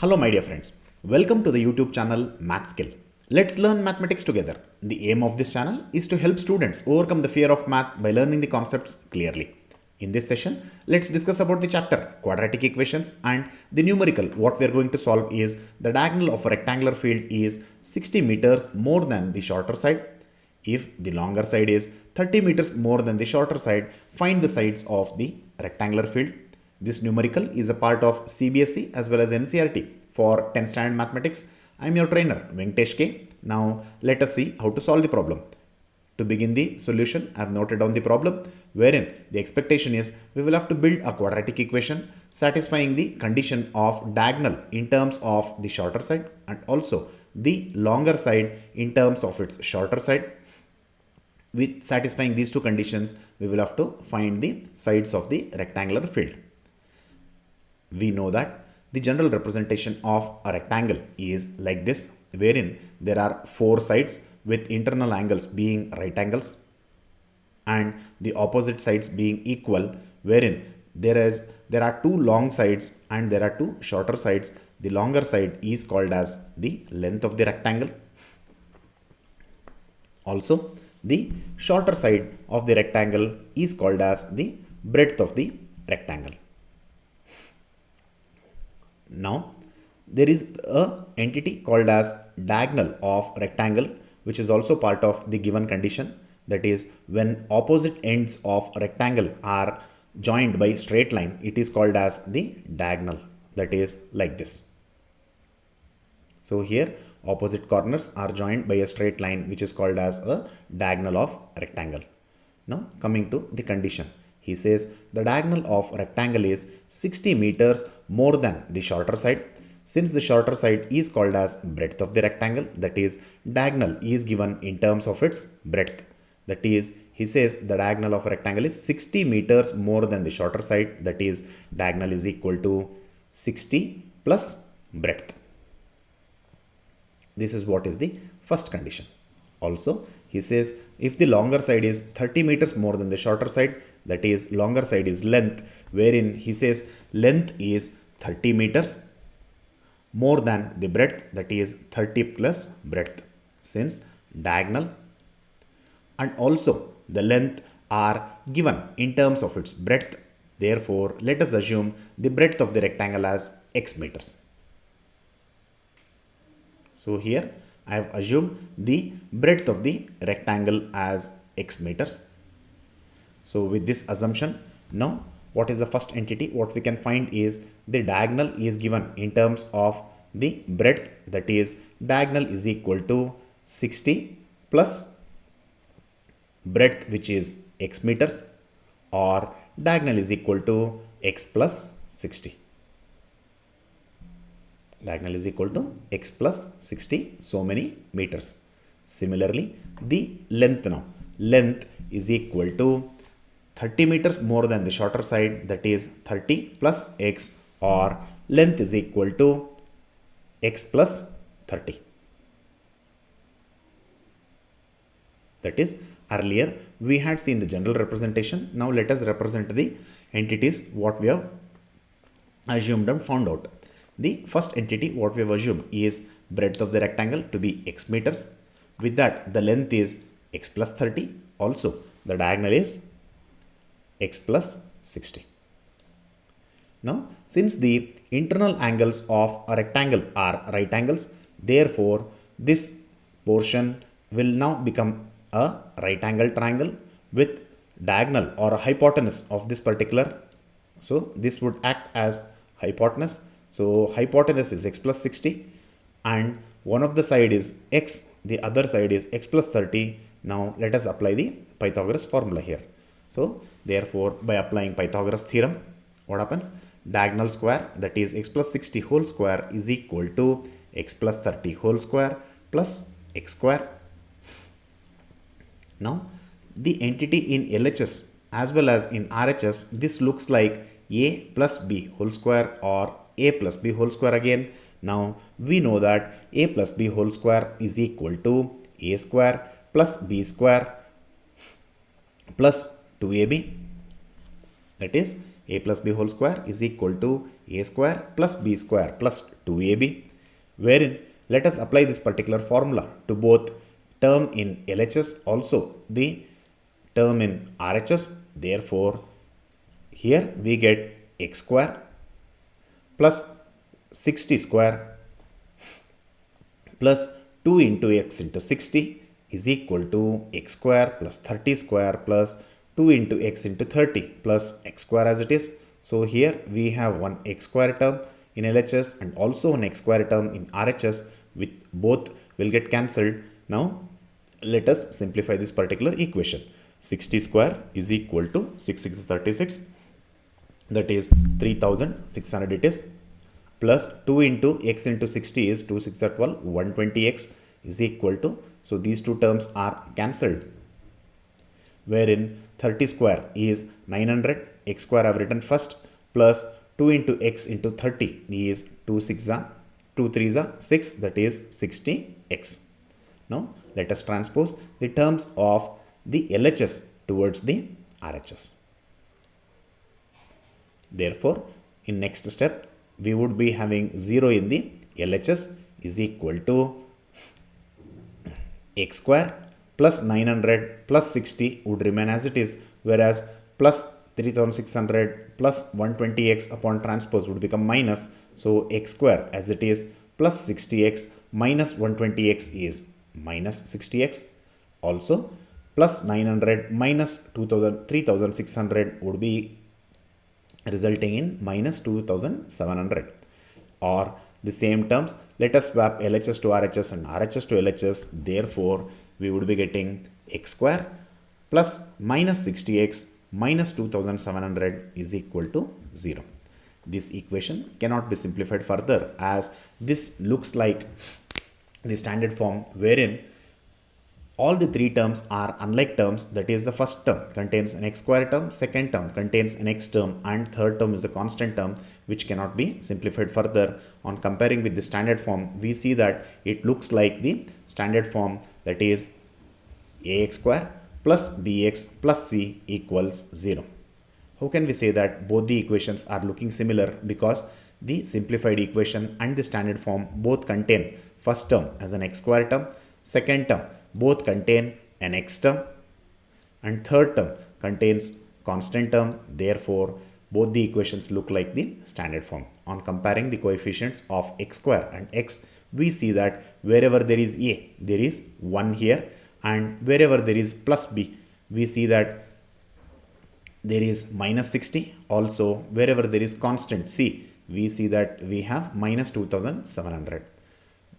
Hello my dear friends, welcome to the YouTube channel Math Skill. Let's learn mathematics together. The aim of this channel is to help students overcome the fear of math by learning the concepts clearly. In this session, let's discuss about the chapter Quadratic Equations and the numerical. What we are going to solve is the diagonal of a rectangular field is 60 meters more than the shorter side. If the longer side is 30 meters more than the shorter side, find the sides of the rectangular field. This numerical is a part of CBSE as well as NCERT for 10th standard mathematics. I am your trainer Venkatesh K. Now let us see how to solve the problem. To begin the solution, I have noted down the problem wherein the expectation is we will have to build a quadratic equation satisfying the condition of diagonal in terms of the shorter side and also the longer side in terms of its shorter side. With satisfying these two conditions, we will have to find the sides of the rectangular field. We know that the general representation of a rectangle is like this, wherein there are four sides with internal angles being right angles and the opposite sides being equal, wherein there are two long sides and there are two shorter sides. The longer side is called as the length of the rectangle. Also, the shorter side of the rectangle is called as the breadth of the rectangle. Now, there is a entity called as diagonal of rectangle, which is also part of the given condition. That is, when opposite ends of a rectangle are joined by straight line, it is called as the diagonal. That is like this. So here, opposite corners are joined by a straight line, which is called as a diagonal of rectangle. Now, coming to the condition. He says the diagonal of rectangle is 60 meters more than the shorter side. Since the shorter side is called as breadth of the rectangle, that is, diagonal is given in terms of its breadth. That is, he says the diagonal of a rectangle is 60 meters more than the shorter side. That is, diagonal is equal to 60 plus breadth. This is what is the first condition. Also, he says if the longer side is 30 meters more than the shorter side, that is, longer side is length, wherein he says length is 30 meters more than the breadth, that is 30 plus breadth, since diagonal and also the length are given in terms of its breadth. Therefore, let us assume the breadth of the rectangle as x meters. So here I have assumed the breadth of the rectangle as x meters. So with this assumption, now what is the first entity? What we can find is the diagonal is given in terms of the breadth, that is, diagonal is equal to 60 plus breadth, which is x meters, or diagonal is equal to x plus 60. Diagonal is equal to x plus 60 so many meters. Similarly, the length now. Length is equal to 30 meters more than the shorter side, that is 30 plus x, or length is equal to x plus 30. That is, earlier we had seen the general representation. Now let us represent the entities what we have assumed and found out. The first entity what we have assumed is breadth of the rectangle to be x meters. With that, the length is x plus 30. Also, the diagonal is x plus 60. Now, since the internal angles of a rectangle are right angles, therefore, this portion will now become a right angle triangle with diagonal or a hypotenuse of this particular. So, this would act as hypotenuse. So, hypotenuse is x plus 60 and one of the side is x, the other side is x plus 30. Now, let us apply the Pythagoras formula here. So, therefore, by applying Pythagoras theorem, what happens? Diagonal square, that is x plus 60 whole square, is equal to x plus 30 whole square plus x square. Now, the entity in LHS as well as in RHS, this looks like a plus b whole square or a plus b whole square again. Now, we know that a plus b whole square is equal to a square plus b square plus 2ab. That is, a plus b whole square is equal to a square plus b square plus 2ab, wherein let us apply this particular formula to both term in LHS also the term in RHS. Therefore, here we get x square plus 60 square plus 2 into x into 60 is equal to x square plus 30 square plus 2 into x into 30 plus x square as it is. So here we have one x square term in LHS and also an x square term in RHS, with both will get cancelled. Now let us simplify this particular equation. 60 square is equal to 6 6 36, that is 3600 it is, plus 2 into x into 60 is 2 6 12, 120x is equal to, so these two terms are cancelled, wherein 30 square is 900, x square I have written first, plus 2 into x into 30 is 2 6 2 3 6, that is 60x. Now let us transpose the terms of the LHS towards the RHS. Therefore, in next step, we would be having 0 in the LHS is equal to x square plus 900 plus 60 would remain as it is, whereas plus 3600 plus 120x upon transpose would become minus. So x square as it is plus 60x minus 120x is minus 60x. Also, plus 900 minus 3600 would be resulting in minus 2700. Or the same terms, let us swap LHS to RHS and RHS to LHS. Therefore, we would be getting x square plus minus 60x minus 2700 is equal to 0. This equation cannot be simplified further, as this looks like the standard form wherein all the three terms are unlike terms. That is, the first term contains an x square term, second term contains an x term, and third term is a constant term, which cannot be simplified further. On comparing with the standard form, we see that it looks like the standard form, that is ax square plus bx plus c equals 0. How can we say that both the equations are looking similar? Because the simplified equation and the standard form both contain first term as an x square term, second term both contain an x term, and third term contains constant term. Therefore, both the equations look like the standard form. On comparing the coefficients of x square and x, we see that wherever there is a, there is 1 here, and wherever there is plus b, we see that there is minus 60. Also, wherever there is constant c, we see that we have minus 2700.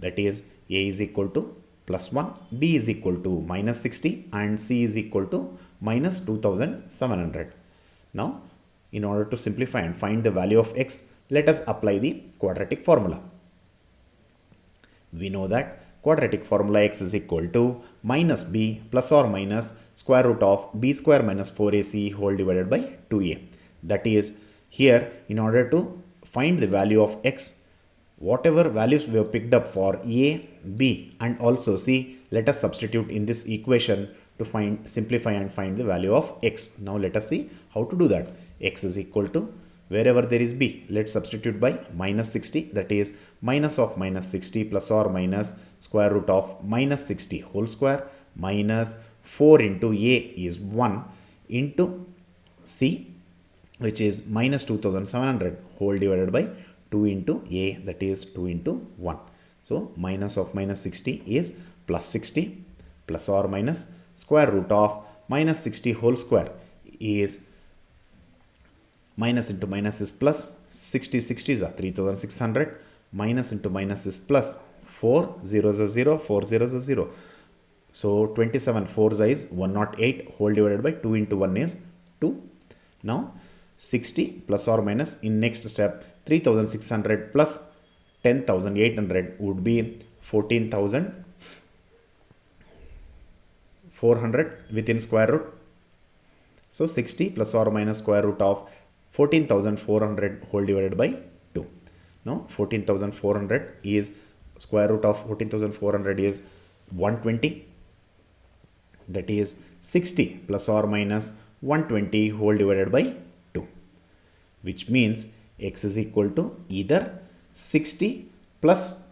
That is, a is equal to plus 1, b is equal to minus 60, and c is equal to minus 2700. Now, in order to simplify and find the value of x, let us apply the quadratic formula. We know that quadratic formula x is equal to minus b plus or minus square root of b square minus 4ac whole divided by 2a. That is, here in order to find the value of x, whatever values we have picked up for a, b and also c, let us substitute in this equation to simplify and find the value of x. Now let us see how to do that. X is equal to, wherever there is b, let's substitute by minus 60, that is minus of minus 60 plus or minus square root of minus 60 whole square minus 4 into a is 1 into c, which is minus 2700 whole divided by 2 into a, that is 2 into 1. So minus of minus 60 is plus 60 plus or minus square root of minus 60 whole square is minus into minus is plus, 60 is 3600, minus into minus is plus, 4 0 0 4 0 0. So 27 4 is 108 whole divided by 2 into 1 is 2. Now 60 plus or minus in next step 3600 plus 10,800 would be 14,400 within square root. So 60 plus or minus square root of 14,400 whole divided by 2. Now 14,400 is square root of 14,400 is 120. That is 60 plus or minus 120 whole divided by 2. Which means x is equal to either 60 plus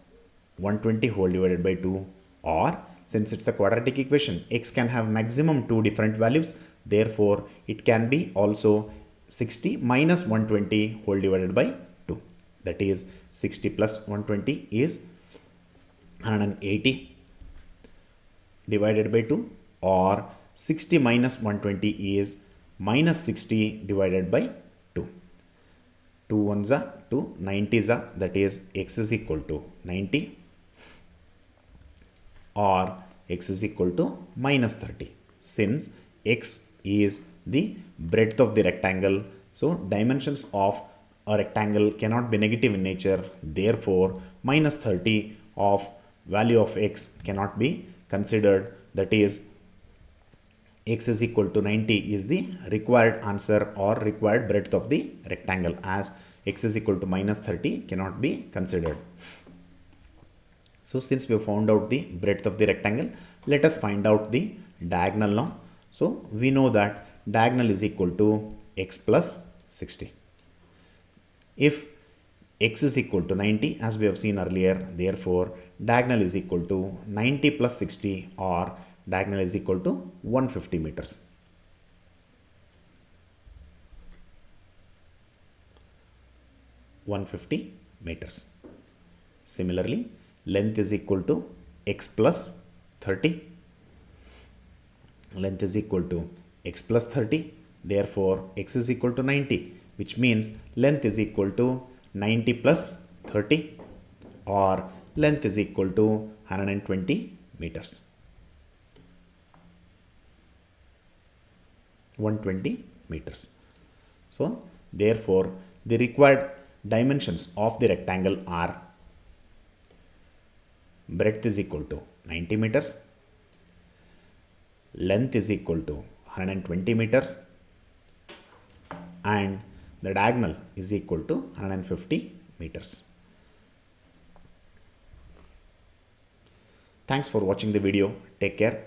120 whole divided by 2, or since it's a quadratic equation, x can have maximum 2 different values, therefore it can be also 60 minus 120 whole divided by 2. That is 60 plus 120 is 180 divided by 2, or 60 minus 120 is minus 60 divided by 2. 2 ones are 2, 90s are, that is x is equal to 90, or x is equal to minus 30. Since x is the breadth of the rectangle, so dimensions of a rectangle cannot be negative in nature, therefore minus 30 of value of x cannot be considered. That is x is equal to 90 is the required answer or required breadth of the rectangle, as x is equal to minus 30 cannot be considered. So since we have found out the breadth of the rectangle, let us find out the diagonal now. So we know that diagonal is equal to x plus 60. If x is equal to 90, as we have seen earlier, therefore diagonal is equal to 90 plus 60, or diagonal is equal to 150 meters. Similarly, length is equal to x plus 30. Length is equal to x plus 30. Therefore, x is equal to 90, which means length is equal to 90 plus 30, or length is equal to 120 meters. 120 meters. So, therefore, the required dimensions of the rectangle are breadth is equal to 90 meters, length is equal to 120 meters, and the diagonal is equal to 150 meters. Thanks for watching the video. Take care.